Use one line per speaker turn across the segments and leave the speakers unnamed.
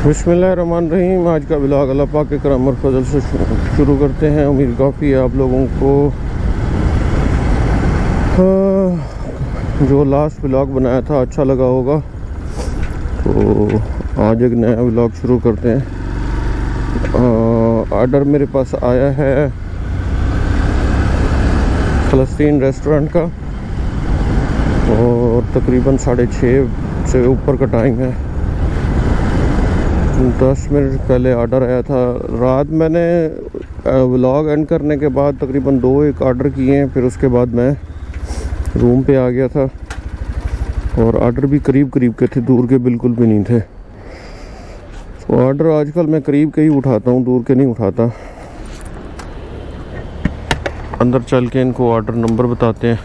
बिस्मिल्लाहिर्रहमानिर्रहीम। आज का ब्लॉग अल्लाह पाक के करम और फजल से शुरू करते हैं। उम्मीद काफ़ी है आप लोगों को जो लास्ट ब्लॉग बनाया था अच्छा लगा होगा। तो आज एक नया ब्लॉग शुरू करते हैं। ऑर्डर मेरे पास आया है फ़लस्तीन रेस्टोरेंट का और तकरीबन 6:30 से ऊपर का टाइम है। 10 मिनट पहले ऑर्डर आया था। रात मैंने व्लॉग एंड करने के बाद तकरीबन 2-1 ऑर्डर किए हैं। फिर उसके बाद मैं रूम पे आ गया था और ऑर्डर भी करीब के थे, दूर के बिल्कुल भी नहीं थे। तो ऑर्डर आजकल मैं करीब के ही उठाता हूँ, दूर के नहीं उठाता। अंदर चल के इनको ऑर्डर नंबर बताते हैं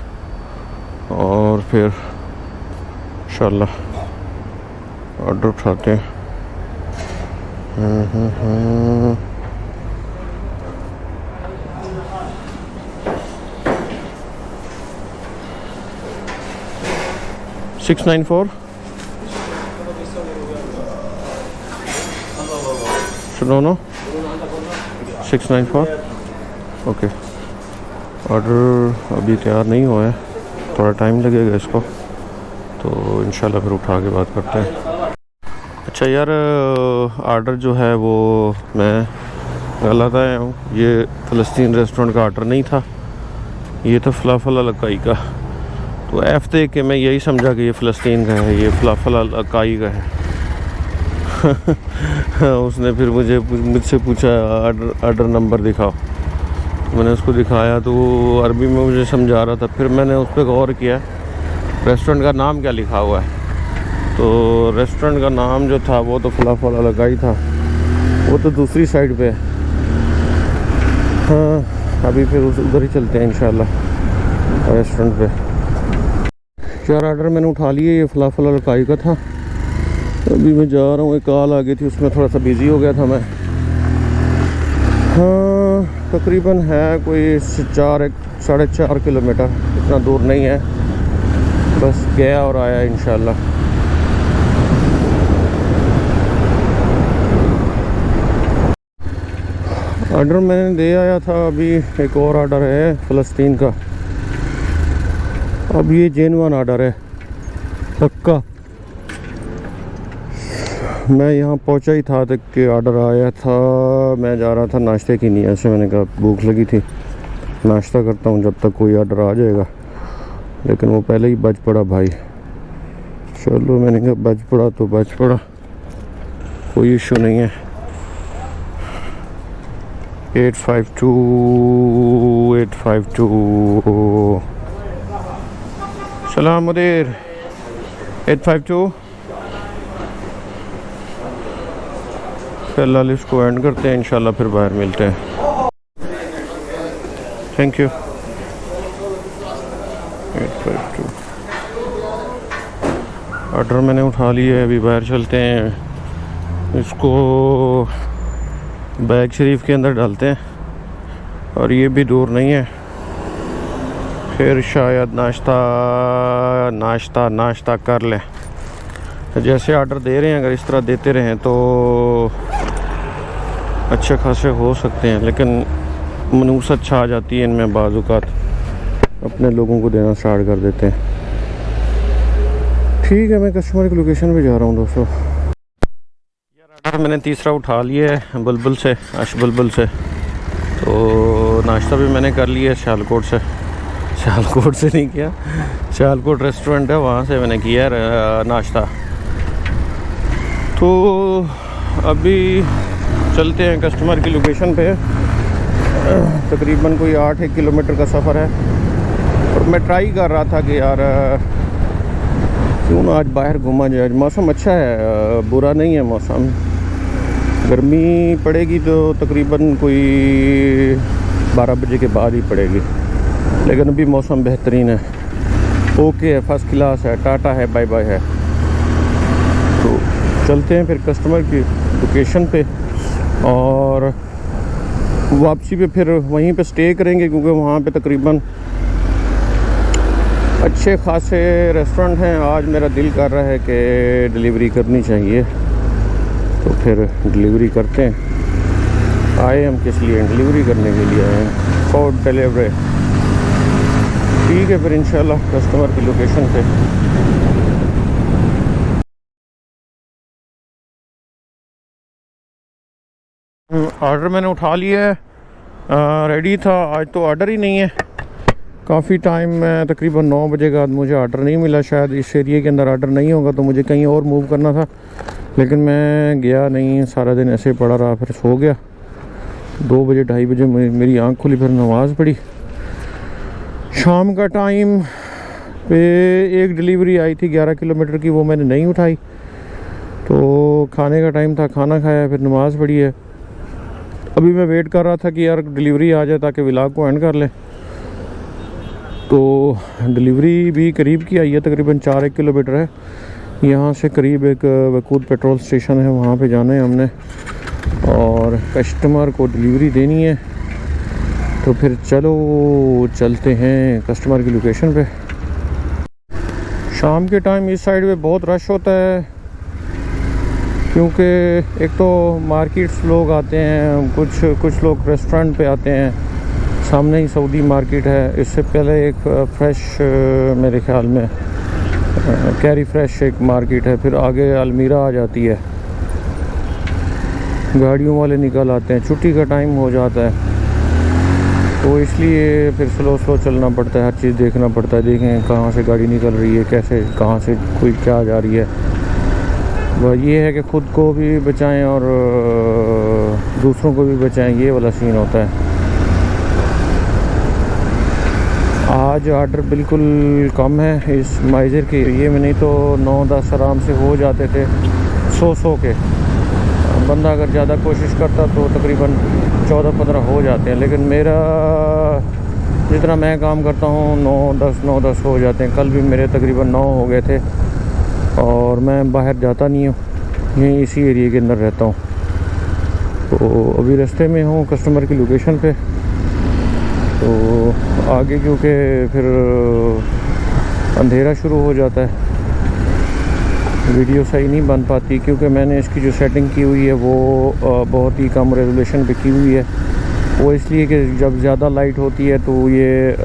और फिर इंशाल्लाह ऑर्डर उठाते हैं। 694 सुनो नो 694 ओके। ऑर्डर अभी तैयार नहीं हुआ है, थोड़ा टाइम लगेगा इसको, तो इंशाल्लाह फिर उठा के बात करते हैं। अच्छा यार, ऑर्डर जो है वो मैं गलत आया हूँ। ये फ़लस्तीन रेस्टोरेंट का ऑर्डर नहीं था, ये था फलाफल अल-अकाई का। तो एफ देख के मैं यही समझा कि ये फ़लस्तीन का है, ये फलाफल अल-अकाई का है। उसने फिर मुझसे पूछा ऑर्डर नंबर दिखाओ। मैंने उसको दिखाया तो वो अरबी में मुझे समझा रहा था। फिर मैंने उस पर गौर किया, रेस्टोरेंट का नाम क्या लिखा हुआ है। तो रेस्टोरेंट का नाम जो था वो तो फलाफल अल-अकाई था, वो तो दूसरी साइड पे है। हाँ, अभी फिर उधर ही चलते हैं इंशाल्लाह रेस्टोरेंट पे। 4 ऑर्डर मैंने उठा लिए, ये फलाफल अल-अकाई का था। अभी मैं जा रहा हूँ, एक कॉल आ गई थी, उसमें थोड़ा सा बिज़ी हो गया था मैं। हाँ, तकरीबन है कोई 4-4.5 किलोमीटर, इतना दूर नहीं है, बस गया और आया इंशाल्लाह। ऑर्डर मैंने दे आया था, अभी एक और ऑर्डर है फ़लस्तीन का। अब ये जेन्युइन ऑर्डर है पक्का। मैं यहाँ पहुँचा ही था तक कि ऑर्डर आया था। मैं जा रहा था नाश्ते की नीयत से, मैंने कहा भूख लगी थी, नाश्ता करता हूँ जब तक कोई ऑर्डर आ जाएगा। लेकिन वो पहले ही बज पड़ा भाई। चलो मैंने कहा बज पड़ा तो बज पड़ा, कोई इशू नहीं है। 852 सलाम मुदीर 852। फिलहाल इसको एंड करते हैं, इंशाल्लाह फिर बाहर मिलते हैं। Thank you. 852 ऑर्डर मैंने उठा लिए, अभी बाहर चलते हैं। इसको बैग शरीफ के अंदर डालते हैं और ये भी दूर नहीं है। फिर शायद नाश्ता कर लें। जैसे ऑर्डर दे रहे हैं, अगर इस तरह देते रहें तो अच्छे खासे हो सकते हैं, लेकिन मनूसत छा जाती है इनमें। बाज़ औक़ात अपने लोगों को देना स्टार्ट कर देते हैं। ठीक है, मैं कस्टमर की लोकेशन पे जा रहा हूँ दोस्तों। यार मैंने तीसरा उठा लिया है बुलबुल से, बुलबुल से। तो नाश्ता भी मैंने कर लिया सियालकोट से। सियालकोट से नहीं किया, सियालकोट रेस्टोरेंट है वहाँ से मैंने किया नाश्ता। तो अभी चलते हैं कस्टमर की लोकेशन पे। तकरीबन कोई 8-1 किलोमीटर का सफ़र है और मैं ट्राई कर रहा था कि यार क्यों ना आज बाहर घूमा जाए। मौसम अच्छा है, बुरा नहीं है मौसम। गर्मी पड़ेगी तो तकरीबन कोई 12 बजे के बाद ही पड़ेगी, लेकिन अभी मौसम बेहतरीन है, ओके है, फर्स्ट क्लास है, टाटा है, बाय बाय है। तो चलते हैं फिर कस्टमर की लोकेशन पे और वापसी पे फिर वहीं पे स्टे करेंगे, क्योंकि वहाँ पे तकरीबन अच्छे खासे रेस्टोरेंट हैं। आज मेरा दिल कर रहा है कि डिलीवरी करनी चाहिए। तो फिर डिलीवरी करते हैं। आए हम किस लिए? डिलीवरी करने के लिए आए हैं, फूड डिलीवरी। ठीक है, फिर इंशाल्लाह कस्टमर की लोकेशन पे। ऑर्डर मैंने उठा लिया है, रेडी था। आज तो ऑर्डर ही नहीं है काफ़ी टाइम में, तकरीबन 9 बजे के बाद मुझे ऑर्डर नहीं मिला। शायद इस एरिया के अंदर ऑर्डर नहीं होगा तो मुझे कहीं और मूव करना था, लेकिन मैं गया नहीं, सारा दिन ऐसे पड़ा रहा, फिर सो गया। 2 बजे 2:30 बजे मेरी आँख खुली, फिर नमाज़ पढ़ी। शाम का टाइम पे एक डिलीवरी आई थी 11 किलोमीटर की, वो मैंने नहीं उठाई। तो खाने का टाइम था, खाना खाया, फिर नमाज़ पढ़ी है। अभी मैं वेट कर रहा था कि यार डिलीवरी आ जाए ताकि व्लॉग को एंड कर लें। तो डिलीवरी भी करीब की आई है, तकरीबन 4 किलोमीटर है यहाँ से करीब। एक वकूद पेट्रोल स्टेशन है, वहाँ पे जाना है हमने और कस्टमर को डिलीवरी देनी है। तो फिर चलो चलते हैं कस्टमर की लोकेशन पे। शाम के टाइम इस साइड पे बहुत रश होता है, क्योंकि एक तो मार्केट्स लोग आते हैं, कुछ लोग रेस्टोरेंट पे आते हैं। सामने ही सऊदी मार्केट है, इससे पहले एक फ्रेश मेरे ख्याल में कैरी फ्रेश एक मार्केट है, फिर आगे अलमीरा आ जाती है। गाड़ियों वाले निकल आते हैं, छुट्टी का टाइम हो जाता है, तो इसलिए फिर स्लो चलना पड़ता है, हर चीज़ देखना पड़ता है। देखें कहाँ से गाड़ी निकल रही है, कैसे कहाँ से कोई क्या जा रही है। वह ये है कि ख़ुद को भी बचाएं और दूसरों को भी बचाएं, ये वाला सीन होता है। आज ऑर्डर बिल्कुल कम है इस माइज़र के एरिए में, नहीं तो 9-10 आराम से हो जाते थे 100 के। बंदा अगर ज़्यादा कोशिश करता तो तकरीबन 14-15 हो जाते हैं, लेकिन मेरा जितना मैं काम करता हूँ 9-10 हो जाते हैं। कल भी मेरे तकरीबन 9 हो गए थे और मैं बाहर जाता नहीं हूँ, यहीं इसी एरिया के अंदर रहता हूँ। तो अभी रास्ते में हूँ कस्टमर की लोकेशन पे। तो आगे क्योंकि फिर अंधेरा शुरू हो जाता है, वीडियो सही नहीं बन पाती, क्योंकि मैंने इसकी जो सेटिंग की हुई है वो बहुत ही कम रेजोल्यूशन पे की हुई है। वो इसलिए कि जब ज़्यादा लाइट होती है तो ये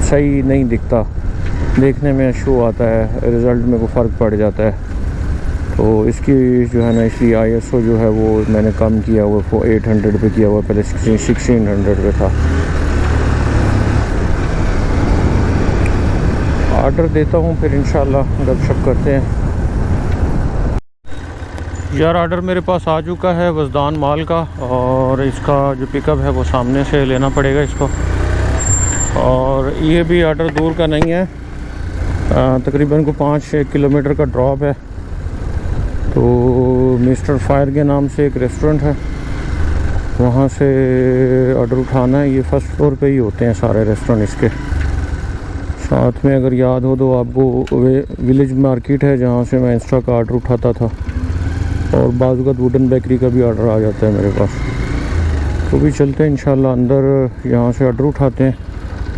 सही नहीं दिखता, देखने में शो आता है, रिज़ल्ट में को फ़र्क पड़ जाता है। तो इसकी जो है ना, इसलिए ISO जो है वो मैंने कम किया हुआ, वो 800 पे किया हुआ, पहले 1600 पे था। ऑर्डर देता हूँ, फिर इंशाल्लाह गपशप करते हैं। यार ऑर्डर मेरे पास आ चुका है वजदान माल का, और इसका जो पिकअप है वो सामने से लेना पड़ेगा इसको। और ये भी ऑर्डर दूर का नहीं है, तकरीबन को 5 किलोमीटर का ड्रॉप है। तो मिस्टर फायर के नाम से एक रेस्टोरेंट है, वहाँ से ऑर्डर उठाना है। ये फर्स्ट फ्लोर पे ही होते हैं सारे रेस्टोरेंट इसके। साथ में अगर याद हो तो आपको विलेज मार्केट है जहाँ से मैं इंस्टा का ऑर्डर उठाता था, और बाजू का वुडन बेकरी का भी ऑर्डर आ जाता है मेरे पास। तो भी चलते हैं इंशाल्लाह अंदर, यहाँ से ऑर्डर उठाते हैं।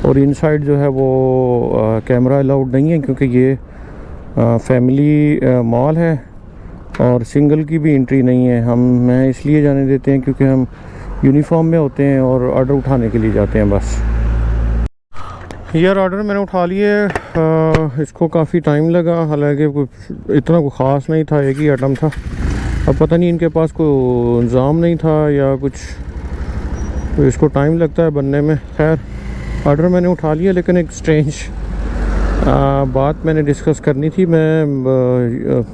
और इनसाइड जो है वो कैमरा अलाउड नहीं है, क्योंकि ये फैमिली मॉल है और सिंगल की भी एंट्री नहीं है। मैं इसलिए जाने देते हैं क्योंकि हम यूनिफॉर्म में होते हैं और ऑर्डर उठाने के लिए जाते हैं बस। यार ऑर्डर मैंने उठा लिए, इसको काफ़ी टाइम लगा, हालांकि इतना कोई ख़ास नहीं था, एक ही आइटम था। अब पता नहीं इनके पास कोई इंतज़ाम नहीं था या कुछ, तो इसको टाइम लगता है बनने में। खैर ऑर्डर मैंने उठा लिया, लेकिन एक स्ट्रेंज बात मैंने डिस्कस करनी थी। मैं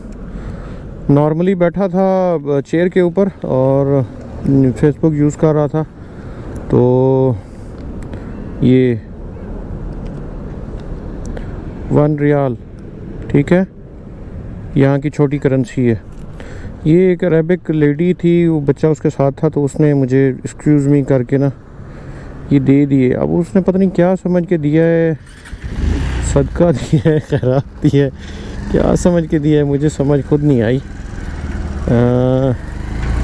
नॉर्मली बैठा था चेयर के ऊपर और फेसबुक यूज़ कर रहा था, तो ये 1 रियाल, ठीक है, यहाँ की छोटी करेंसी है। ये एक अरेबिक लेडी थी, वो बच्चा उसके साथ था, तो उसने मुझे एक्सक्यूज़ मी करके ना ये दे दिए। अब उसने पता नहीं क्या समझ के दिया है, सदका दिया है, खैरात दिया है, क्या समझ के दिया है, मुझे समझ खुद नहीं आई।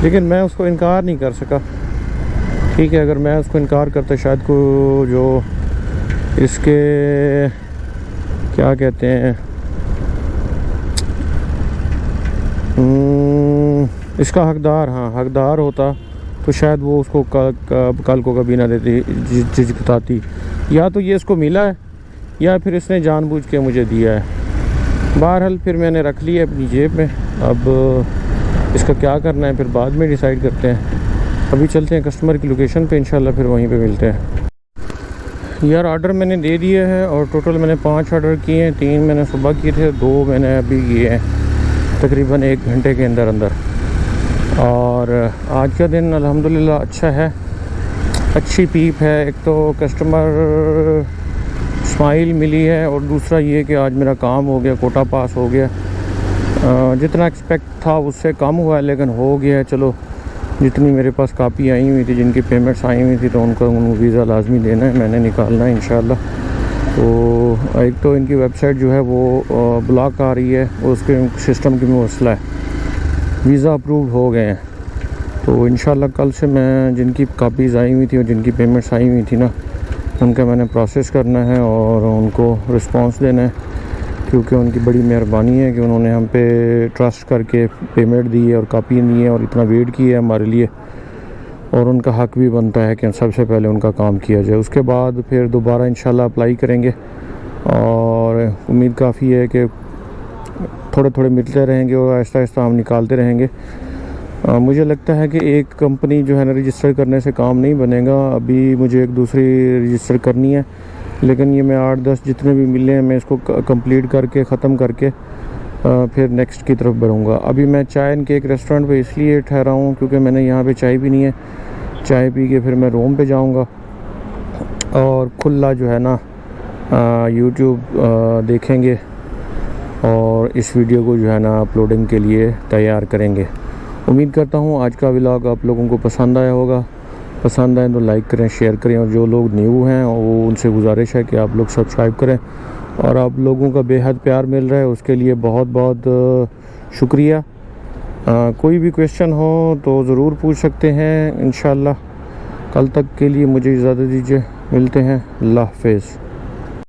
लेकिन मैं उसको इनकार नहीं कर सका। ठीक है, अगर मैं उसको इनकार करता शायद को जो इसके क्या कहते हैं इसका हकदार, हाँ हकदार होता तो शायद वो उसको कल को कभी ना देती, झिझकताती। या तो ये इसको मिला है या फिर इसने जानबूझ के मुझे दिया है। बहरहाल फिर मैंने रख लिया अपनी जेब में। अब इसका क्या करना है फिर बाद में डिसाइड करते हैं। अभी चलते हैं कस्टमर की लोकेशन पे, इंशाल्लाह फिर वहीं पे मिलते हैं। यार ऑर्डर मैंने दे दिए हैं और टोटल मैंने 5 ऑर्डर किए हैं। 3 मैंने सुबह किए थे, 2 मैंने अभी किए हैं तकरीबन 1 घंटे के अंदर अंदर। और आज का दिन अल्हम्दुलिल्लाह अच्छा है, अच्छी पीप है। एक तो कस्टमर स्माइल मिली है और दूसरा ये कि आज मेरा काम हो गया, कोटा पास हो गया। जितना एक्सपेक्ट था उससे कम हुआ है लेकिन हो गया। चलो जितनी मेरे पास कापी आई हुई थी, जिनकी पेमेंट्स आई हुई थी, तो उनको वीज़ा लाजमी देना है, मैंने निकालना है इंशाल्लाह। तो एक तो इनकी वेबसाइट जो है वो ब्लॉक आ रही है, उसके सिस्टम की मसला है। वीज़ा अप्रूव हो गए हैं तो इंशाल्लाह कल से मैं जिनकी कापीज़ आई हुई थी और जिनकी पेमेंट्स आई हुई थी ना, उनका मैंने प्रोसेस करना है और उनको रिस्पांस देना है, क्योंकि उनकी बड़ी मेहरबानी है कि उन्होंने हम पे ट्रस्ट करके पेमेंट दी है और कापी दी है और इतना वेट किया है हमारे लिए। और उनका हक भी बनता है कि सबसे पहले उनका काम किया जाए, उसके बाद फिर दोबारा इंशाल्लाह अप्लाई करेंगे। और उम्मीद काफ़ी है कि थोड़े थोड़े मिलते रहेंगे और आहिस्ता आहिस्ता हम निकालते रहेंगे। मुझे लगता है कि एक कंपनी जो है ना रजिस्टर करने से काम नहीं बनेगा। अभी मुझे एक दूसरी रजिस्टर करनी है, लेकिन ये मैं 8-10 जितने भी मिले हैं मैं इसको कंप्लीट करके ख़त्म करके फिर नेक्स्ट की तरफ बढ़ूँगा। अभी मैं चाय एंड केक रेस्टोरेंट पे इसलिए ठहरा हूँ क्योंकि मैंने यहाँ पे चाय भी नहीं है। चाय पी के फिर मैं रूम पे जाऊँगा और खुला जो है ना यूट्यूब देखेंगे और इस वीडियो को जो है ना अपलोडिंग के लिए तैयार करेंगे। उम्मीद करता हूँ आज का व्लॉग आप लोगों को पसंद आया होगा। पसंद आए तो लाइक करें, शेयर करें, और जो लोग न्यू हैं वो उनसे गुजारिश है कि आप लोग सब्सक्राइब करें। और आप लोगों का बेहद प्यार मिल रहा है, उसके लिए बहुत बहुत शुक्रिया। कोई भी क्वेश्चन हो तो ज़रूर पूछ सकते हैं इंशाल्लाह। कल तक के लिए मुझे इजाज़त दीजिए, मिलते हैं, अल्लाह हाफ़िज़।